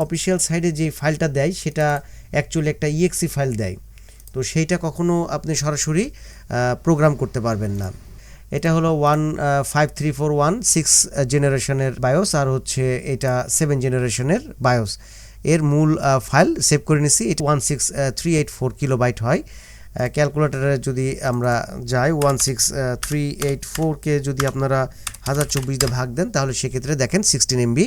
Official সাইডে যে ফাইলটা দেয় সেটা অ্যাকচুয়ালি একটা ইএক্সি ফাইল দেয়, তো সেইটা কখনো আপনি সরাসরি প্রোগ্রাম করতে পারবেন না। এটা হলো 15341 6 জেনারেশনের বায়োস, আর হচ্ছে এটা 7 জেনারেশনের বায়োস। এর মূল ফাইল সেভ করে নিছি, এটা 16384 কিলোবাইট হয়। ক্যালকুলেটরে যদি আমরা যাই 16384কে যদি আপনারা 1024 দিয়ে ভাগ দেন তাহলে সেক্ষেত্রে দেখেন 16 MB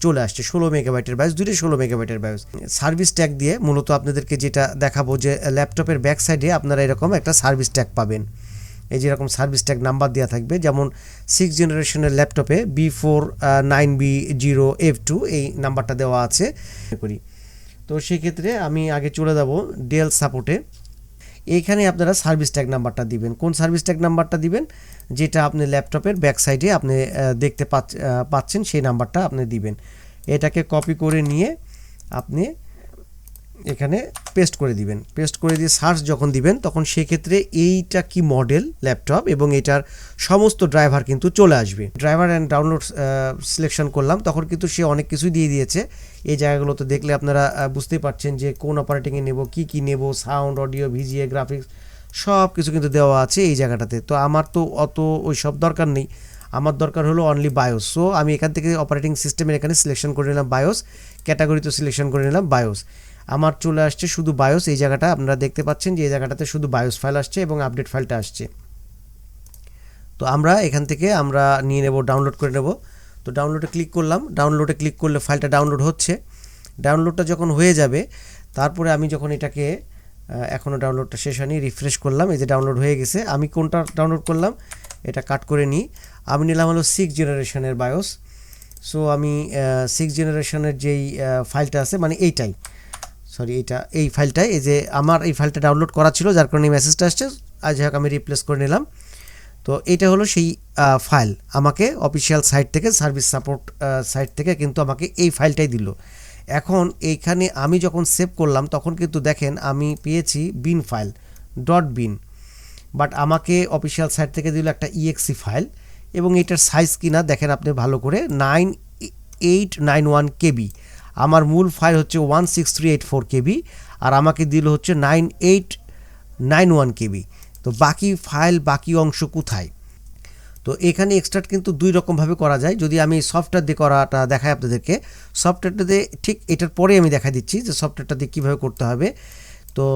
চলে আসছে। 16 মেগাবাইটের বায়োস, দুইটাই 16 মেগাবাইটের বায়োস। সার্ভিস ট্যাগ দিয়ে মূলত আপনাদেরকে যেটা দেখাবো যে ল্যাপটপের ব্যাক সাইডে আপনারা এরকম একটা সার্ভিস ট্যাগ পাবেন। এই যেরকম সার্ভিস ট্যাগ নাম্বার দেওয়া থাকবে, যেমন 6 জেনারেশনের ল্যাপটপে B49B0F2 এই নাম্বারটা দেওয়া আছে করি। তো সেক্ষেত্রে আমি আগে চলে যাব ডেল সাপোর্টে। এইখানে আপনারা সার্ভিস ট্যাগ নাম্বারটা দিবেন। কোন সার্ভিস ট্যাগ নাম্বারটা দিবেন? যেটা আপনি ল্যাপটপের ব্যাক সাইডে আপনি দেখতে পাচ্ছেন সেই নাম্বারটা আপনি দিবেন। এটাকে কপি করে নিয়ে আপনি এখানে পেস্ট করে দিবেন। পেস্ট করে দিয়ে সার্চ যখন দিবেন তখন সেক্ষেত্রে এইটা কি মডেল ল্যাপটপ এবং এটার সমস্ত ড্রাইভার কিন্তু চলে আসবে। ড্রাইভার অ্যান্ড ডাউনলোড সিলেকশন করলাম, তখন কিন্তু সে অনেক কিছুই দিয়ে দিয়েছে। এই জায়গাগুলোতে দেখলে আপনারা বুঝতেই পারছেন যে কোন অপারেটিংয়ে নেব, কি নেব, সাউন্ড, অডিও, ভিজিএ, গ্রাফিক্স সব কিছু কিন্তু দেওয়া আছে এই জায়গাটাতে। তো আমার তো অত ওই সব দরকার নেই, আমার দরকার হলো অনলি বায়োস। সো আমি এখান থেকে অপারেটিং সিস্টেমের এখানে সিলেকশন করে নিলাম বায়োস, ক্যাটাগরিতে সিলেকশন করে নিলাম বায়োস। আমার চলে আসছে শুধু বায়োস। এই জায়গাটা আপনারা দেখতে পাচ্ছেন যে এই জায়গাটাতে শুধু বায়োস ফাইল আসছে এবং আপডেট ফাইলটা আসছে। তো আমরা এখান থেকে আমরা নিয়ে নেব, ডাউনলোড করে নেব। তো ডাউনলোডে ক্লিক করলাম, ডাউনলোডে ক্লিক করলে ফাইলটা ডাউনলোড হচ্ছে। ডাউনলোডটা যখন হয়ে যাবে তারপরে আমি যখন এটাকে এখনও ডাউনলোডটা শেষ হয়নি, রিফ্রেশ করলাম, এই যে ডাউনলোড হয়ে গেছে। আমি কোনটা ডাউনলোড করলাম এটা কাট করে নিই। আমি নিলাম হলো 6 জেনারেশনের বায়োস। সো আমি 6 জেনারেশনের যেই ফাইলটা আছে মানে এইটাই, সরি এই ফাইলটাই, এই যে আমার এই ফাইলটা ডাউনলোড করা ছিল যার কারণে মেসেজটা আসছে। আজ হোক আমি রিপ্লেস করে নিলাম। তো এটা হলো সেই ফাইল, আমাকে অফিসিয়াল সাইট থেকে, সার্ভিস সাপোর্ট সাইট থেকে কিন্তু আমাকে এই ফাইলটাই দিল। এখন এইখানে আমি যখন সেভ করলাম তখন কিন্তু দেখেন আমি পেয়েছি বিন ফাইল .bin, বাট আমাকে অফিসিয়াল সাইট থেকে দিল একটা ইএক্সি ফাইল এবং এটার সাইজ কিনা দেখেন আপনি ভালো করে 9891 KB। আমার মূল ফাইল হচ্ছে 16384 KB আর আমাকে দিল হচ্ছে 9891 KB। তো বাকি ফাইল, বাকি অংশ কোথায়? তো এখানে এক্সট্রাক্ট কিন্তু দুই রকমভাবে করা যায়। যদি আমি সফটওয়্যার দিয়ে করাটা দেখাই আপনাদেরকে, সফটওয়্যারটা দিয়ে ঠিক এটার পরে আমি দেখা দিচ্ছি যে সফটওয়্যারটা দিয়ে কীভাবে করতে হবে। তো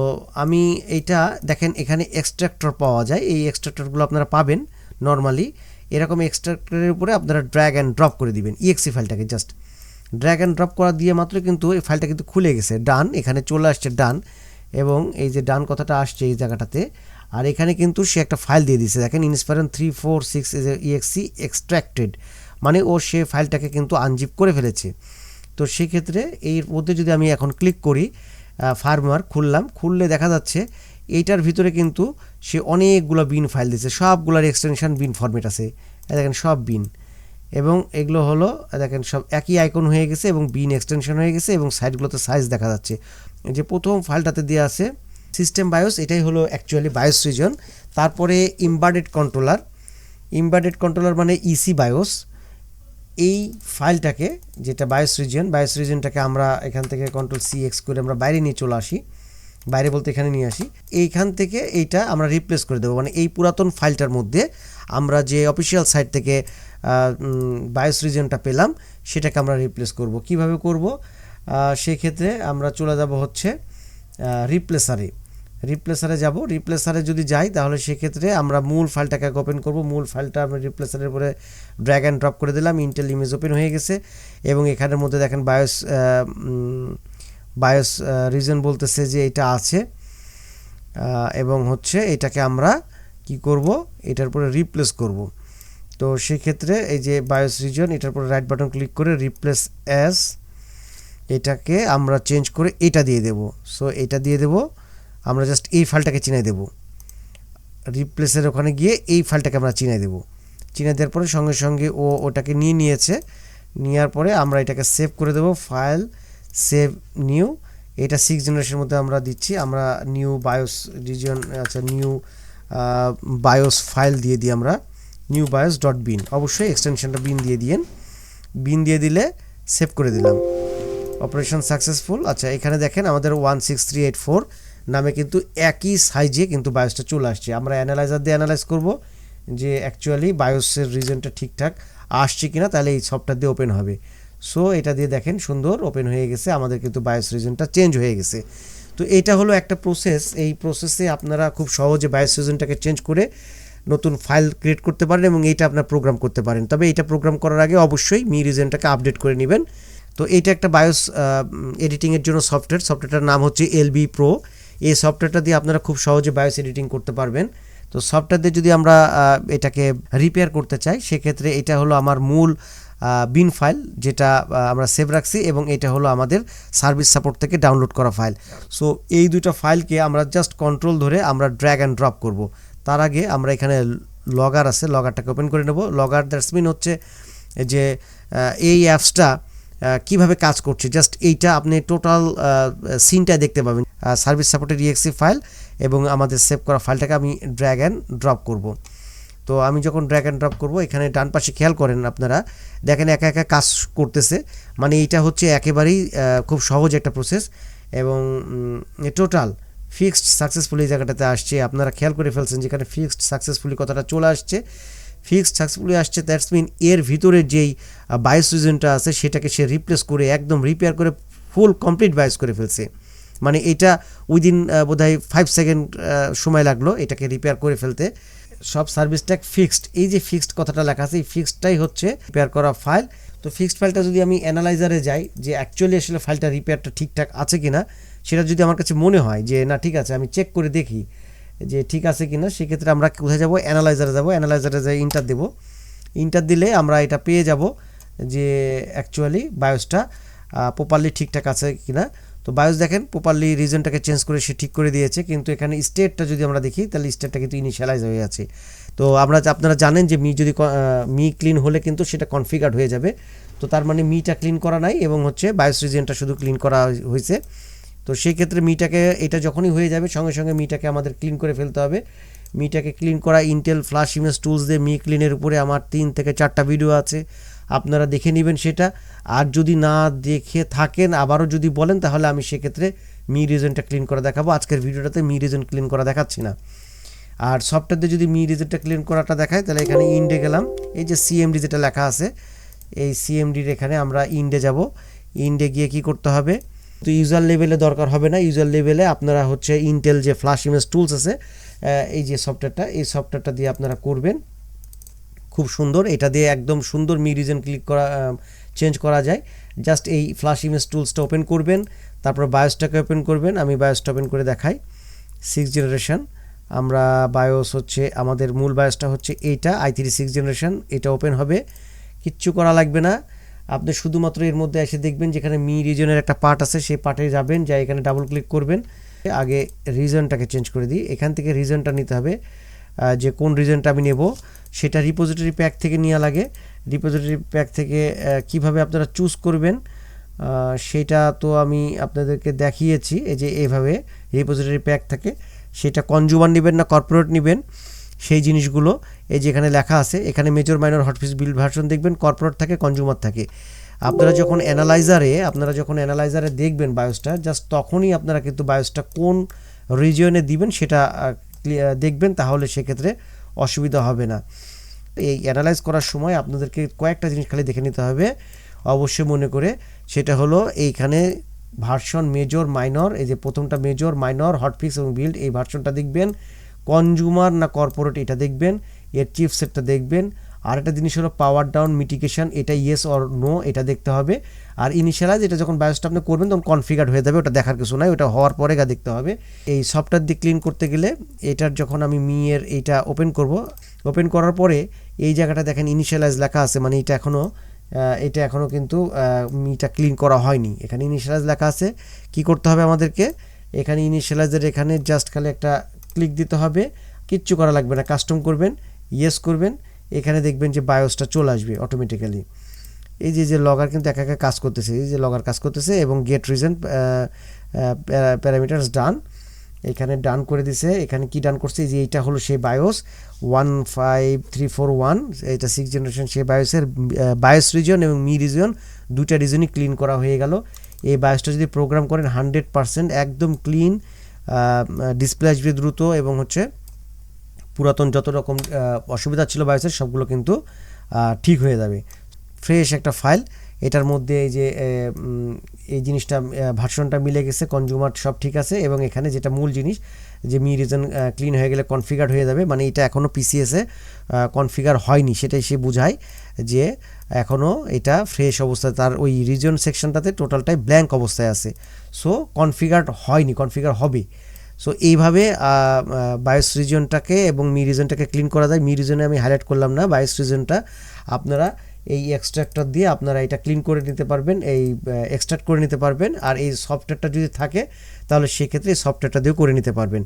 আমি এইটা দেখেন এখানে এক্সট্রাক্টর পাওয়া যায়, এই এক্সট্রাক্টরগুলো আপনারা পাবেন নর্মালি। এরকম এক্সট্রাক্টরের উপরে আপনারা ড্র্যাগ অ্যান্ড ড্রপ করে দিবেন ইএক্সি ফাইলটাকে। জাস্ট ড্র্যাগ অ্যান্ড ড্রপ করা দিয়ে মাত্র কিন্তু এই ফাইলটা কিন্তু খুলে গেছে, ডান, এখানে চলে আসছে ডান, এবং এই যে ডান কথাটা আসছে এই জায়গাটাতে। আর এখানে কিন্তু সে একটা ফাইল দিয়ে দিয়েছে, দেখেন ইনস্পায়রন 346 exe এক্সট্র্যাক্টেড, মানে ও সে ফাইলটাকে কিন্তু আনজিপ করে ফেলেছে। তো সেক্ষেত্রে এর মধ্যে যদি আমি এখন ক্লিক করি, ফার্মওয়্যার খুললাম, খুললে দেখা যাচ্ছে এইটার ভিতরে কিন্তু সে অনেকগুলো বিন ফাইল দিয়েছে, সবগুলোর এক্সটেনশন বিন ফরম্যাট আছে, দেখেন সব বিন, এবং এগুলো হলো দেখেন সব একই আইকন হয়ে গেছে এবং বিন এক্সটেনশন হয়ে গেছে এবং সাইডগুলোতে সাইজ দেখা যাচ্ছে। যে প্রথম ফাইলটাতে দেওয়া আছে সিস্টেম বায়োস, এটাই হলো অ্যাকচুয়ালি বায়োস রিজন। তারপরে ইমবেডেড কন্ট্রোলার মানে ইসি বায়োস, এই ফাইলটাকে যেটা বায়োস রিজনটাকে আমরা এখান থেকে Ctrl+CX করে আমরা বাইরে নিয়ে চলে আসি, বাইরে বলতে এখানে নিয়ে আসি। এইখান থেকে এইটা আমরা রিপ্লেস করে দেবো, মানে এই পুরাতন ফাইলটার মধ্যে আমরা যে অফিসিয়াল সাইট থেকে বায়োস রিজনটা পেলাম সেটাকে আমরা রিপ্লেস করব। কিভাবে করব? সেক্ষেত্রে আমরা চলে যাব হচ্ছে রিপ্লেসারে যাব। রিপ্লেসারে যদি যাই তাহলে সেক্ষেত্রে আমরা মূল ফাইলটাকে ওপেন করব। মূল ফাইলটা আমরা রিপ্লেসারের উপরে ড্র্যাগ অ্যান্ড ড্রপ করে দিলাম, ইন্টেল ইমেজ ওপেন হয়ে গেছে এবং এখানের মধ্যে দেখেন বায়োস রিজন বলতেছে যে এটা আছে, এবং হচ্ছে এটাকে আমরা কি করব, এটার উপরে রিপ্লেস করব। তো সেক্ষেত্রে এই যে বায়োস রিজন, এটার উপরে রাইট বাটন ক্লিক করে রিপ্লেস অ্যাজ, এটাকে আমরা চেঞ্জ করে এটা দিয়ে দেব। সো এটা দিয়ে দেব, আমরা জাস্ট এই ফাইলটাকে চিনাই দেব, রিপ্লেসের ওখানে গিয়ে এই ফাইলটাকে আমরা চিনাই দেব। চিনাই দেওয়ার পরে সঙ্গে সঙ্গে ওটাকে নিয়েছে, নেওয়ার পরে আমরা এটাকে সেভ করে দেব। ফাইল সেভ নিউ, এটা 6 জেনারেশনের মধ্যে আমরা দিচ্ছি, আমরা নিউ বায়োস রিজন, আচ্ছা নিউ বায়োস ফাইল দিয়ে দিই আমরা নিউ bios.bin, অবশ্যই এক্সটেনশনটা বিন দিয়ে দিন, বিন দিয়ে দিলে সেভ করে দিলাম। Operation successful. আচ্ছা এখানে দেখেন আমাদের 16384 নামে কিন্তু একই সাইজে কিন্তু বায়োসটা চলে আসছে। আমরা অ্যানালাইজার দিয়ে অ্যানালাইজ করব যে অ্যাকচুয়ালি বায়োসের রিজনটা ঠিকঠাক আসছে কিনা, তাহলে এই সফটওয়্যার দিয়ে ওপেন হবে। সো এটা দিয়ে দেখেন সুন্দর ওপেন হয়ে গেছে, আমাদের কিন্তু বায়োস রিজনটা চেঞ্জ হয়ে গেছে। তো এটা হলো একটা প্রসেস, এই প্রসেসে আপনারা খুব সহজে বায়োস রিজনটাকে চেঞ্জ করে নতুন ফাইল ক্রিয়েট করতে পারেন এবং এইটা আপনার প্রোগ্রাম করতে পারেন। তবে এইটা প্রোগ্রাম করার আগে অবশ্যই মি রিজনটাকে আপডেট করে নেবেন। তো এইটা একটা বায়োস এডিটিংয়ের জন্য সফটওয়্যারটার নাম হচ্ছে এলবি প্রো। এই সফটওয়্যারটা দিয়ে আপনারা খুব সহজে বায়োস এডিটিং করতে পারবেন। তো সফটওয়্যার দিয়ে যদি আমরা এটাকে রিপেয়ার করতে চাই, সেক্ষেত্রে এটা হলো আমার মূল বিন ফাইল যেটা আমরা সেভ রাখছি, এবং এটা হলো আমাদের সার্ভিস সাপোর্ট থেকে ডাউনলোড করা ফাইল। সো এই দুটো ফাইলকে আমরা জাস্ট কন্ট্রোল ধরে আমরা ড্র্যাগ অ্যান্ড ড্রপ করব। তার আগে আমরা এখানে লগার আছে, লগারটাকে ওপেন করে নেব। লগার দ্যাটস মিন হচ্ছে যে এই অ্যাপসটা কিভাবে কাজ করছে, জাস্ট এইটা আপনি টোটাল সিনটা দেখতে পাবেন। সার্ভিস সাপোর্টের ইএক্সি ফাইল এবং আমাদের সেভ করা ফাইলটাকে আমি ড্র্যাগ অ্যান্ড ড্রপ করব। তো আমি যখন ড্র্যাগ অ্যান্ড ড্রপ করব, এখানে ডান পাশে খেয়াল করেন আপনারা, দেখেন একা একা কাজ করতেছে। মানে এইটা হচ্ছে একেবারেই খুব সহজ একটা প্রসেস, এবং টোটাল ফিক্সড সাকসেসফুলি জায়গাটাতে আসছে। আপনারা খেয়াল করে ফেলছেন যেখানে ফিক্সড সাকসেসফুলি কথাটা চলে আসছে, ফিক্সড সাকসেসফুলি আসছে, দ্যাটস মিন এর ভিতরে যেই বায়োস রিজনটা আছে সেটাকে সে রিপ্লেস করে একদম রিপেয়ার করে ফুল কমপ্লিট বায়োস করে ফেলছে। মানে এটা উইদিন বোধহয় 5 সেকেন্ড সময় লাগলো এটাকে রিপেয়ার করে ফেলতে। সব সার্ভিস ট্যাগ ফিক্সড, এই যে ফিক্সড কথাটা লেখা আছে এই ফিক্সডটাই হচ্ছে রিপেয়ার করা ফাইল। তো ফিক্সড ফাইলটা যদি আমি অ্যানালাইজারে যাই যে অ্যাকচুয়ালি আসলে ফাইলটা রিপেয়ারটা ঠিকঠাক আছে কিনা, সেটা যদি আমার কাছে মনে হয় যে না ঠিক আছে, আমি চেক করে দেখি যে ঠিক আছে কিনা, সেক্ষেত্রে আমরা কোথায় যাব, অ্যানালাইজারে যাব। অ্যানালাইজারে যাই ইন্টার দেব, ইন্টার দিলে আমরা এটা পেয়ে যাব যে অ্যাকচুয়ালি বায়োসটা প্রপারলি ঠিকঠাক আছে কিনা। তো বায়োস দেখেন প্রপারলি রিজনটাকে চেঞ্জ করে সে ঠিক করে দিয়েছে, কিন্তু এখানে স্টেটটা যদি আমরা দেখি তাহলে স্টেটটা কিন্তু ইনিশিয়ালাইজ হয়ে আছে। তো আপনারা জানেন যে মি ক্লিন হলে কিন্তু সেটা কনফিগার্ড হয়ে যাবে। তো তার মানে মিটা ক্লিন করা নাই এবং হচ্ছে বায়োস রিজনটা শুধু ক্লিন করা হয়েছে। তো সেই ক্ষেত্রে মিটাকে এটা যখনই হয়ে যাবে সঙ্গে সঙ্গে মিটাকে আমাদের ক্লিন করে ফেলতে হবে। মিটাকে ক্লিন করা ইন্টেল ফ্ল্যাশ ইমেজ টুলস দিয়ে মি ক্লিনের উপরে আমার 3 থেকে 4টা ভিডিও আছে, আপনারা দেখে নেবেন সেটা। আর যদি না দেখে থাকেন আবারও যদি বলেন, তাহলে আমি সেক্ষেত্রে মি রিজনটা ক্লিন করা দেখাবো। আজকের ভিডিওটাতে মি রিজন ক্লিন করা দেখাচ্ছি না। আর সফটওয়্যার দিয়ে যদি মি রিজনটা ক্লিন করাটা দেখায়, তাহলে এখানে ইন্ডে গেলাম, এই যে সিএমডি যেটা লেখা আছে এই সিএমডির এখানে আমরা ইন্ডে যাব। ইন্ডে গিয়ে কি করতে হবে, তো ইউজার লেভেলে দরকার হবে না, ইউজার লেভেলে আপনারা হচ্ছে ইন্টেল যে ফ্ল্যাশ ইমেজ টুলস আছে এই যে সফটওয়্যারটা, এই সফটওয়্যারটা দিয়ে আপনারা করবেন। খুব সুন্দর, এটা দিয়ে একদম সুন্দর মি রিজন ক্লিক করা চেঞ্জ করা যায়। জাস্ট এই ফ্ল্যাশ ইমেজ টুলসটা ওপেন করবেন, তারপর বায়োসটাকে ওপেন করবেন। আমি বায়োসটা ওপেন করে দেখাই, 6th জেনারেশন। আমরা বায়োস হচ্ছে আমাদের মূল বায়োসটা হচ্ছে এইটা i3 6th জেনারেশন, এটা ওপেন হবে। কিচ্ছু করা লাগবে না, আপনি শুধুমাত্র এর মধ্যে এসে দেখবেন যেখানে মি রিজনের একটা পার্ট আছে, সেই পার্টে যাবেন, যা এখানে ডাবল ক্লিক করবেন। আগে রিজনটাকে চেঞ্জ করে দিই, এখান থেকে রিজনটা নিতে হবে, যে কোন রিজনটা আমি নেব সেটা রিপোজিটরি প্যাক থেকে নেওয়া লাগে। রিপোজিটরি প্যাক থেকে কিভাবে আপনারা চুজ করবেন সেটা তো আমি আপনাদেরকে দেখিয়েছি, এই যে এইভাবে রিপোজিটরি প্যাক থাকে, সেটা কনজিউমার নেবেন না কর্পোরেট নেবেন সেই জিনিসগুলো এই যে এখানে লেখা আছে। এখানে মেজর মাইনর হটপিস বিল্ড ভার্সন দেখবেন, কর্পোরেট থাকে, কনজিউমার থাকে। আপনারা যখন অ্যানালাইজারে দেখবেন বায়োসটা, জাস্ট তখনই আপনারা কিন্তু বায়োসটা কোন রিজিয়নে দিবেন সেটা দেখবেন, তাহলে সেক্ষেত্রে অসুবিধা হবে না। এই অ্যানালাইজ করার সময় আপনাদেরকে কয়েকটা জিনিস খালি দেখে নিতে হবে অবশ্যই মনে করে, সেটা হলো এইখানে ভার্সন মেজর মাইনর, এই যে প্রথমটা মেজর মাইনর হটফিক্স এবং বিল্ড, এই ভার্সনটা দেখবেন। কনজিউমার না কর্পোরেট এটা দেখবেন, এর চিপসেটটা দেখবেন। আর একটা জিনিস হলো পাওয়ার ডাউন মিটিগেশন, এটা ইয়েস অর নো এটা দেখতে হবে। আর ইনিশিয়ালাইজ এটা যখন বায়োসটা আপনি করবেন তখন কনফিগার হয়ে যাবে, ওটা দেখার কিছু নাই, ওটা হওয়ার পরে দেখতে হবে। এই সফটওয়্যার দিয়ে ক্লিন করতে গেলে এটার যখন আমি এর এইটা ওপেন করব, ওপেন করার পরে এই জায়গাটা দেখেন ইনিশিয়ালাইজ লেখা আছে, মানে এটা এখনও কিন্তু মিটা ক্লিন করা হয়নি। এখানে ইনিশিয়ালাইজ লেখা আছে, কি করতে হবে আমাদেরকে, এখানে ইনিশিয়ালাইজের এখানে জাস্ট খালি একটা ক্লিক দিতে হবে, কিচ্ছু করা লাগবে না। কাস্টম করবেন, ইয়েস করবেন, এখানে দেখবেন যে বায়োসটা চলে আসবে অটোমেটিক্যালি। এই যে লগার কিন্তু একা একা কাজ করতেছে, এই যে লগার কাজ করতেছে, এবং গেট রিজন প্যারামিটারস ডান, এখানে ডান করে দিছে। এখানে কি ডান করছে, যে এইটা হলো সেই বায়োস 15341, এটা 6th জেনারেশন সেই বায়োসের বায়োস রিজন এবং মি রিজন দুইটা রিজনই ক্লিন করা হয়ে গেল। এই বায়োসটা যদি প্রোগ্রাম করেন 100% একদম ক্লিন, ডিসপ্লে আসবে দ্রুত এবং হচ্ছে পুরাতন যত রকম অসুবিধা ছিল বায়োসের সবগুলো কিন্তু ঠিক হয়ে যাবে। ফ্রেশ একটা ফাইল, এটার মধ্যে এই যে এই জিনিসটা ভার্সনটা মিলে গেছে, কনজিউমার সব ঠিক আছে, এবং এখানে যেটা মূল জিনিস যে মি রিজন ক্লিন হয়ে গেলে কনফিগার হয়ে যাবে, মানে এটা এখনও পিসিএসে কনফিগার হয়নি, সেটাই সে বোঝায় যে এখনও এটা ফ্রেশ অবস্থায়, তার ওই রিজন সেকশনটাতে টোটালটাই ব্ল্যাঙ্ক অবস্থায় আছে। সো কনফিগার হয়নি, কনফিগার হবে। সো এইভাবে বায়োস রিজনটাকে এবং মি রিজনটাকে ক্লিন করা যায়। মি রিজনে আমি হাইলাইট করলাম না, বায়োস রিজনটা আপনারা এই এক্সট্রাক্টর দিয়ে আপনারা এটা ক্লিন করে নিতে পারবেন, এই এক্সট্রাক্ট করে নিতে পারবেন। আর এই সফটওয়্যারটা যদি থাকে তাহলে সেক্ষেত্রে এই সফটওয়্যারটা দিয়েও করে নিতে পারবেন।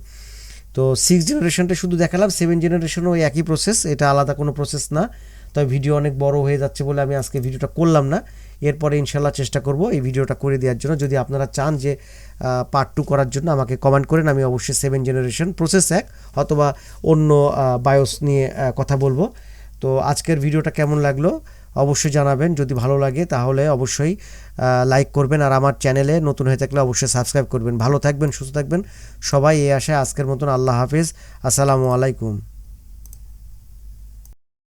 তো 6 জেনারেশনটা শুধু দেখালাম, 7 জেনারেশনও ওই একই প্রসেস, এটা আলাদা কোনো প্রসেস না। তবে ভিডিও অনেক বড় হয়ে যাচ্ছে বলে আমি আজকে ভিডিওটা করলাম না, এরপরে ইনশাল্লাহ চেষ্টা করব এই ভিডিওটা করে দেওয়ার জন্য। যদি আপনারা চান যে পার্ট 2 করার জন্য আমাকে কমেন্ট করেন, আমি অবশ্যই 7 জেনারেশন প্রসেস এক অথবা অন্য বায়োস নিয়ে কথা বলবো। তো আজকের ভিডিওটা কেমন লাগলো অবশ্যই জানাবেন, যদি ভালো লাগে তাহলে অবশ্যই লাইক করবেন, আর আমার চ্যানেলে নতুন হয়ে থাকলে অবশ্যই সাবস্ক্রাইব করবেন। ভালো থাকবেন, সুস্থ থাকবেন সবাই, এই আশায় আজকের মতন আল্লাহ হাফেজ, আসসালামু আলাইকুম।